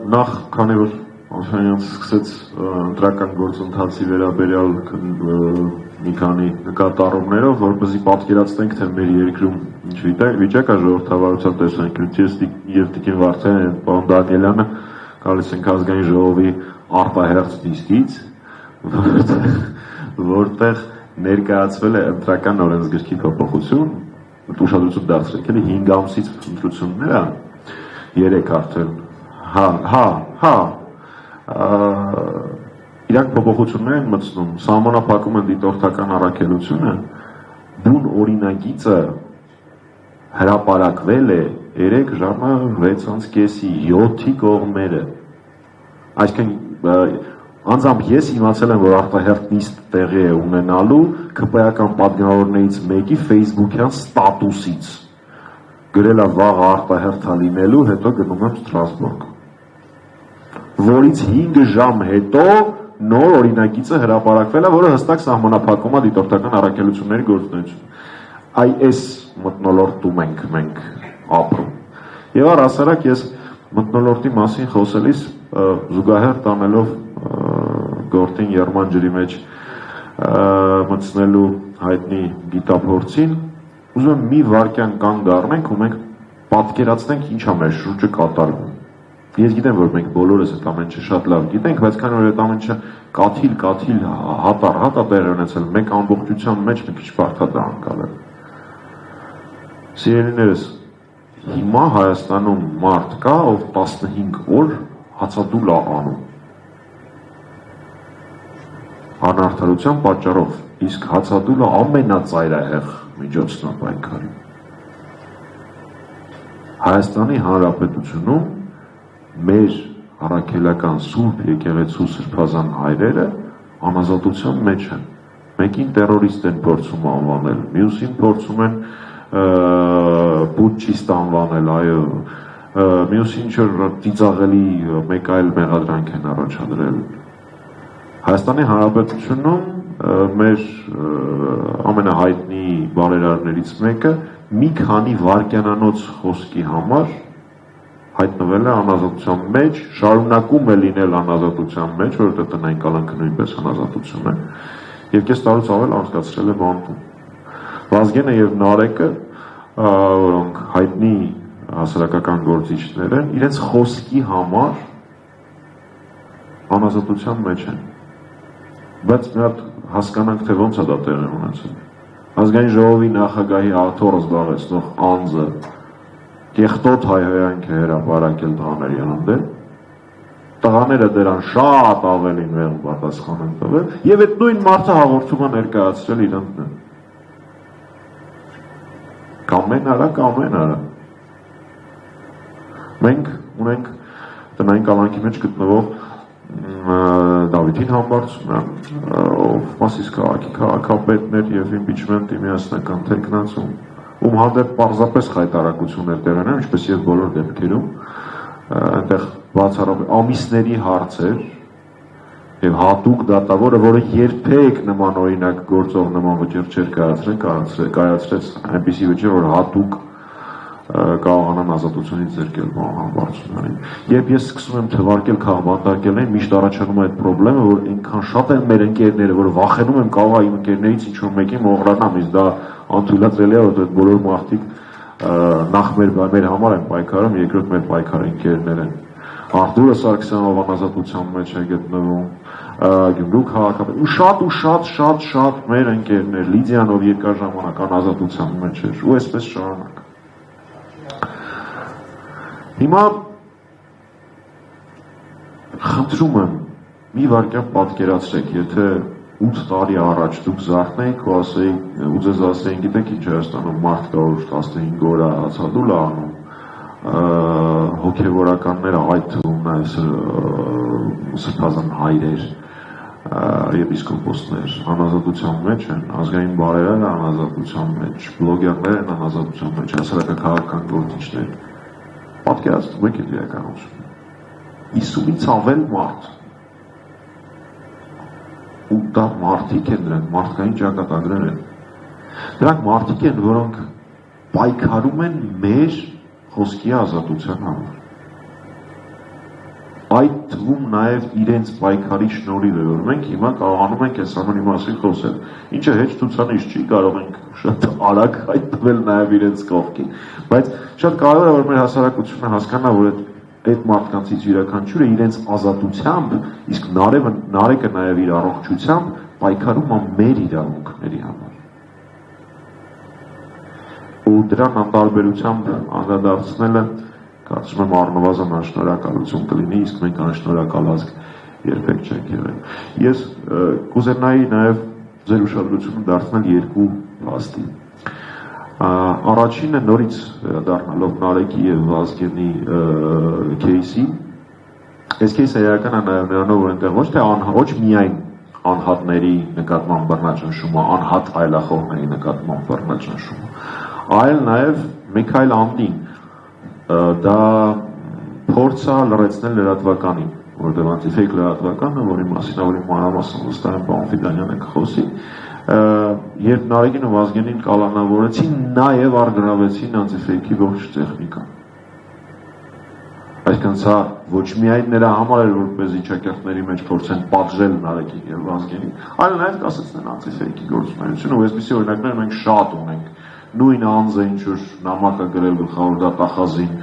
նախ քանի որ Աշանյանց սկսեց ընտրական գործընթացի վերաբերյալ մի քանի նկատառումներով, որպեսզի պատկերացնենք, թե մեր երկրում ինչ վիճակ է ժողովրդավարության տեսանկյունից, եւ Տիկին Վարդանյանն եւ պարոն Դանիելյանը գալիս ենք ազգային ժողովի արտահերթ դիսկից, որտեղ ներկայացվել է ընտրական օրենսգրքի փոփոխություն, ուշադրություն դարձրեք, էլի 5 ամսից ընտրություններ են, 3 արդեն, իրանք փոփոխություններ են մտցնում, սահմանափակում են դիտորդական առաքելությունը, բուն օրինագիծը հրապարակվել է 3 ժամը 6:30-ի 7-ի կողմերը, այսինքն անձամբ ես իմացել եմ, որ արտահերթ նիստ տեղի է ունենալու ԿՊ-ական պատգամավորներից մեկի Facebook-յան ստատուսից, գրել է վաղ արտահերթ լինելու, հետո գնում եմ Ստրասբուրգ, որից 5 ժամ հետո նոր օրինագիծը հրապարակվել է, որը հստակ սահմանափակում է դիտորդական առաքելությունների գործունեությունը, այս մթնոլորտում ենք մենք ապրում, եւ առհասարակ ես մթնոլորտի մասին խոսելիս զուգահեռ տանելով գործին Երման ջրի մեջ մտցնելու հայտնի գիտափորձին, ուզում եմ մի վարքյան կանգ առնենք ու մենք պատկերացնենք ինչ է մեր շուրջը կատարվում։ Ես գիտեմ, որ մենք բոլորս այդ ամեն ինչը շատ լավ գիտենք, բայց քանի որ այդ ամեն ինչը կաթիլ հատ է տեղի ունեցել, մեկ ամբողջության մեջ մի քիչ բարդ է դա անցալել։ Սիրելիներս, հիմա Հայաստանում մարդ կա, ով 15 օր հացադուլ է անում։ Անարդարության պատճառով, իսկ հացադուլը ամենածայրահեղ միջոցն է պայքարի։ Հայաստանի Հանրապետությունում մեր առաքելական սուրբ եկեղեցու սրբազան հայրերը անազատության մեջ են։ Մեկին տերորիստ են փորձում անվանել, մյուսին փորձում են պուտչիստ անվանել, այո, մյուսին ինչ-որ ծիծաղելի մեկ այլ մեղադրանք են առաջադրել։ Հայաստանի Հանրապետությունում մեր ամենահայտնի բարերարներից մեկը մի քանի վայրկյանանոց խոսքի համար հայտնվել է անազատության մեջ, շարունակում է լինել անազատության մեջ, որովհետև տնային կալանքը նույնպես անազատություն է, եւ կես տարուց ավել անցկացրել է բանտում։ Վազգենը եւ Նարեկը, որոնք հայտնի հասարակական գործիչներ են, իրենց խոսքի համար անազատության մեջ են։ Բայց մի հատ հասկանանք, թե ոնց է դա տեղի ունեցել։ Ազգային ժողովի նախագահի աթոռը զբաղեցնող անձը կեղտոտ հայհոյանք է հրապարակել տղաների հանդեպ, տղաները դրան շատ ավելին մեղմ պատասխան են տվել, եւ այդ նույն մարդը հաղորդում է ներկայացրել իրենց դեմ։ Կամեն արա։ Մենք ունենք տնային կալանքի մեջ գտնվող Դավիթին Համբարձումյան, ով Մասիս քաղաքի քաղաքապետներ եւ իմպիչմենտի միասնական թեկնածու, ում հանդեպ պարզապես խայտարակություններ տեղի ունեն, ինչպես եւ բոլոր դեպքերում, այնտեղ բացառապես ամիսների հարցեր եւ հատուկ դատավորը, որը երբեք նման օրինակ գործող նման վճիռ չէր կայացրեց այնպիսի վճիռ, որ հատուկ կարողանան ազատությունից զրկել Համբարձումյանին։ Երբ ես սկսում եմ թվարկել քաղբանտարկել են, միշտ առաջանում է այդ խնդրեմը, որ այնքան շատ են մեր ընկերները, որ վախենում եմ կարող է իմ ընկերներից ինչ-որ մեկի մողրանամ, իսկ դա անթույլատրելի է, որ այդ բոլոր մարդիկ նախ մեր համար են պայքարում, երկրորդ մեր պայքարի ընկերներ են։ Արտուրը Սարգսյանով անազատության մեջ է գտնվում, Գյումրու քաղաքապետ, ու շատ մեր ընկերներ, Լիդիանով երկար ժամանակ անազատության մեջ էր, ու այսպես շարունակ։ Հիմա խնդրում եմ մի վարքյան պատկերացրեք, եթե 8 տարի առաջ դուք զարթնեիք ու ձեզ ասեին, գիտեք ինչ Հայաստանում մարդ կա, որ 15 օր հացադուլ է անում, հոգևորականները այդ թվում սրբազան հայրեր, եպիսկոպոսներ անազատության մեջ են, ազգային բարերարը անազատության մեջ, բլոգերներ են անազատության մեջ, հասարակաքաղաքական գործիչներ, պատկերացնում եք այդ իրականությունը։ 50-ից ավել մարդ։ Ու դա մարդիկ են դրանք, մարդկային ճակատագրեր են։ Դրանք մարդիկ են, որոնք պայքարում են մեր խոսքի ազատության համար։ այդ թվում նաև իրենց պայքարի շնորհիվ է, որ մենք հիմա կարողանում ենք այս ամենի մասին խոսել, ինչը հեչ ցուցանիշ չի, կարող ենք շատ արագ հայտնվել նաև իրենց կողքին, բայց շատ կարևոր է, որ մեր հասարակությունը հասկանա, որ այդ մարդկանցից յուրաքանչյուրը իրենց ազատությամբ, իսկ Նարեկը նաև իր առողջությամբ պայքարում է մեր իրավունքների համար։ Ու դրան անտարբերությամբ անդրադարձնելը կարծում եմ առնվազն անշնորհակալություն կլինի, իսկ մենք անշնորհակալ ազգ երբեք չենք եղել։ Ես կուզենայի նաև ձեր ուշադրությունը դարձնել երկու փաստի։ Առաջինը նորից դառնալով Նարեկի եւ Վազգենի кейսի, այս кейսը իրական է նաև նրանով, որ այնտեղ ոչ միայն անհատների նկատմամբ բռնաճնշումը, անհատ այլախոհների նկատմամբ բռնաճնշումը, այլ նաև մեկ այլ անդին դա փորձ է լրացնել լրատվականին, որտեղ անտիֆեյք լրատվականը, որի մասին ավելի մանրամասն վստահ եմ պարոն Ֆիդանյանը կխոսի, երբ Նարեկին ու Վազգենին կալանավորեցին, նաև արգրավեցին անտիֆեյքի ողջ տեխնիկան։ Այսինքն սա ոչ միայն նրա համար էր, որպես իջակերտների մեջ փորձեն պատժել Նարեկին եւ Վազգենին, այլ նաև կասեցնեն անտիֆեյքի գործունեությունը, ու այսպիսի օրինակներ մենք շատ ունենք։ Նույն անձը ինչ որ նամակ է գրել գլխավոր դատախազին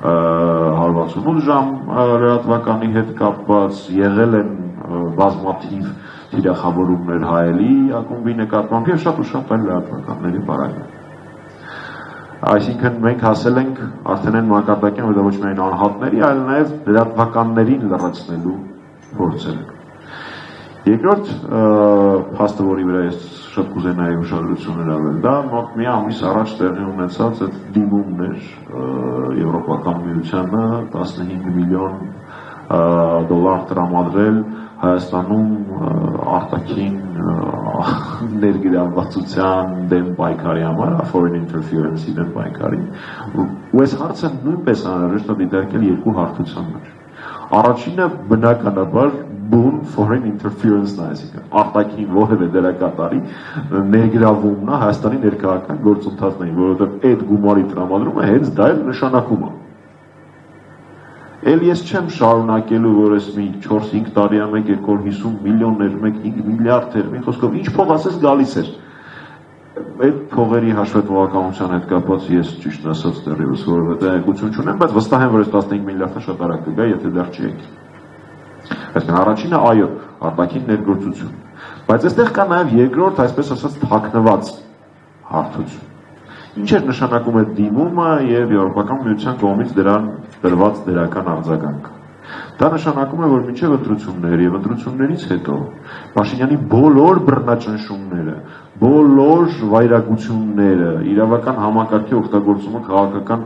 168 ժամ լրատվականի հետ կապված, եղել են բազմաթիվ թիրախավորումներ հայելի ակումբի նկատմամբ եւ շատ ու շատ այլ լրատվականների բարակներ։ Այսինքն մենք հասել ենք արդեն այն մակարդակին, որ դա ոչ միայն անհատների, այլ նաև լրատվականներին լրացնելու փորձեր։ Երկրորդ փաստը, որի վրա ես շատ կուզենայի ուշադրություն հրավիրել, դա մոտ մի ամիս առաջ տեղի ունեցած այդ դիմումն էր Եվրոպական միությանը 15 միլիոն դոլար տրամադրել Հայաստանում արտաքին ներգրավվածության դեմ պայքարի համար, foreign interference-ի դեմ պայքարի, ու այս հարցը նույնպես անհրաժեշտ է դիտարկել երկու հարթության մեջ։ Առաջինը բնականաբար բուն foreign interference-ն է, այսինքն արտաքին որևէ դերակատարի ներգրավումն է Հայաստանի ներքաղաքական գործընթացներին, որովհետև այդ գումարի տրամադրումը հենց դա էլ նշանակում է։ Էլ ես չեմ շարունակելու, որ ես մի 4-5 տարի է մեկ 250 միլիոններ, մեկ 5 միլիարդեր, մի խոսքով ինչ փող ասես գալիս էր։ Այդ փողերի հաշվետվողականության հետ կապված ես ճիշտ ասած դեռևս որևէ տեղեկություն չունեմ, բայց վստահ եմ, որ այս 15 միլիարդը շատ արագ կգա, եթե դեռ չի եկել։ Այսինքն առաջինը այո, արտաքին ներգործություն։ Բայց այստեղ կա նաև երկրորդ, այսպես ասած, թաքնված հարթություն։ Ինչ էր նշանակում այդ դիմումը եւ Եվրոպական միության կողմից դրան տրված դրական արձագանքը։ Դա նշանակում է, որ մինչև ընտրություններ եւ ընտրություններից հետո Փաշինյանի բոլոր բռնաճնշումները, բոլոր վայրագությունները, իրավական համակարգի օգտագործումը քաղաքական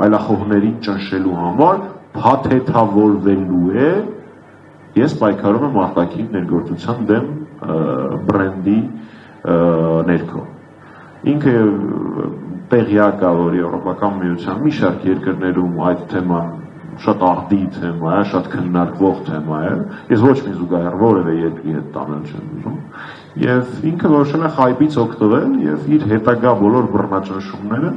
այլախոհներին ճնշելու համար փաթեթավորվելու է, ես պայքարում եմ արտաքին ներգործության դեմ բրենդի ներքո։ Ինքը տեղյակ է, որ Եվրոպական միության մի շարք երկրներում այդ թեման շատ արդի թեմա է, շատ քննարկվող թեմա է։ Ես ոչ մի զուգահեռ որևէ երկրի հետ տանել չեմ ուզում։ Եվ ինքը որոշել է խայբից օգտվել եւ իր հետագա բոլոր բռնաճնշումները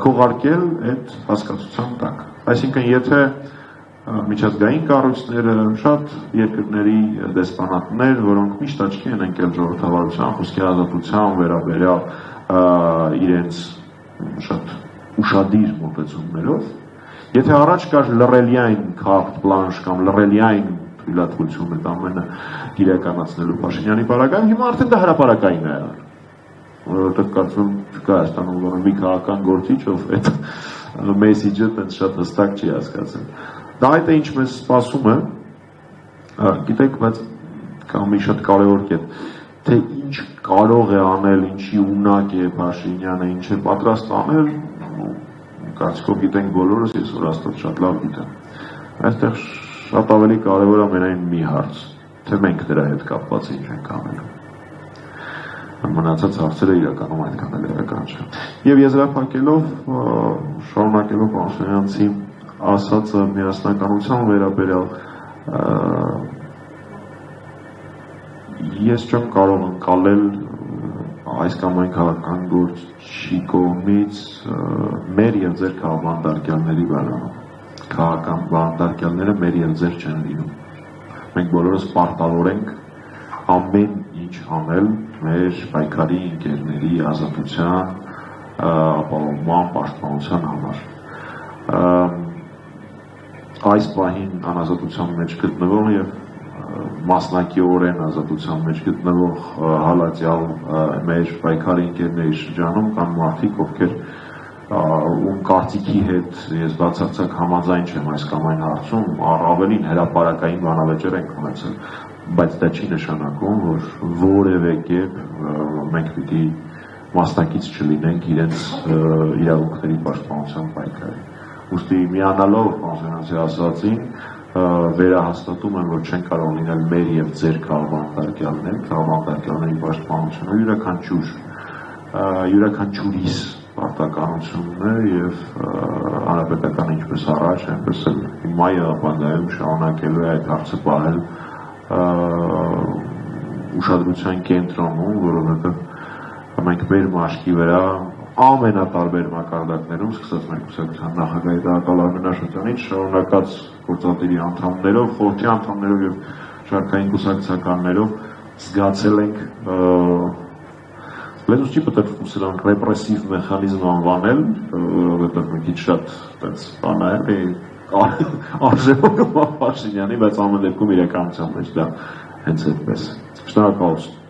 քողարկել այդ հասկացության տակ։ Այսինքն, եթե միջազգային կառույցները, շատ երկրների դեսպանատներ, որոնք միշտ աչքի են ընկել ժողովրդավարության, խոսքի ազատության վերաբերյալ իրենց շատ ուշադիր մոտեցումներով, եթե առաջ կար լռելիային քարտ բլանշ կամ լռելիային թույլատվություն այդ ամենը իրականացնելու Փաշինյանի պարագայում, հիմա արդեն դա հրապարակային է եղել, որովհետև կարծում եմ չկա Հայաստանում որևէ մի քաղաքական գործիչ, ով այդ մեսիջը տենց շատ հստակ չի հասկացել։ Դա այդ է ինչ մեզ սպասում է, գիտեք, բայց կա մի շատ կարևոր կետ, թե ինչ կարող է անել, ինչի ունակ է Փաշինյանը, ինչ է պատրաստ անել, կարծիքով գիտենք բոլորս, ես որ աստված շատ լավ գիտեմ։ Այստեղ շատ ավելի կարևոր է մենայն մի հարց, թե մենք դրա հետ կապված ինչ ենք անելու։ Մնացած հարցերը իրականում այդքան էլ իրական չէ։ Եվ եզրափակելով, շարունակելով Պաշտոնյանցի ասածը միասնականության վերաբերյալ, ես չեմ կարող ընկալել այս կամ այն քաղաքական գործի կողմից մեր եւ ձեր քաղաքապետարների բանալը։ քաղաքական բանտարկյալները մեր եւ ձեր չեն լինում։ Մենք բոլորս պարտավոր ենք ամեն ինչ անել մեր պայքարի ընկերների ազատության, ապահովման, պաշտպանության համար։ Այս պահին անազատության մեջ գտնվող եւ մասնակիորեն ազատության մեջ գտնվող հալածյալ մեր պայքարի ընկերների շրջանում կան մարդիկ, ովքեր ում կարծիքի հետ ես բացարձակ համաձայն չեմ այս կամ այն հարցում, ավելին հրապարակային բանավեճեր ենք ունեցել, բայց դա չի նշանակում, որ որևէ կերպ մենք պիտի մասնակից չլինենք իրենց իրավունքների պաշտպանության պայքարի։ Ուստի միանալով կոնֆերանսի ասացին, վերահաստատում եմ, որ չեն կարող լինել մեր եւ ձեր քաղաքական պաշտպանությունը յուրաքանչյուրիս պարտականությունն է եւ հանրապետական ինչպես առաջ, այնպես էլ հիմա եւ ապագայում շարունակելու է այդ հարցը պահել ուշադրության կենտրոնում, որովհետեւ մենք մեր մաշկի վրա ամենատարբեր մակարդակներում, սկսած մեր կուսակցության նախագահի տեղակալ Արմենաշրջանից, շարունակած գործադիրի անդամներով, խորհրդի անդամներով եւ շարքային կուսակցականներով զգացել ենք լեզուս չի պետք ուսելան ռեպրեսիվ մեխանիզմ անվանել, որովհետեւ մի քիչ շատ այդպես բան է, արժևորում Փաշինյանի, բայց ամեն դեպքում իրականության մեջ դա հենց այդպես։ Շնորհակալություն։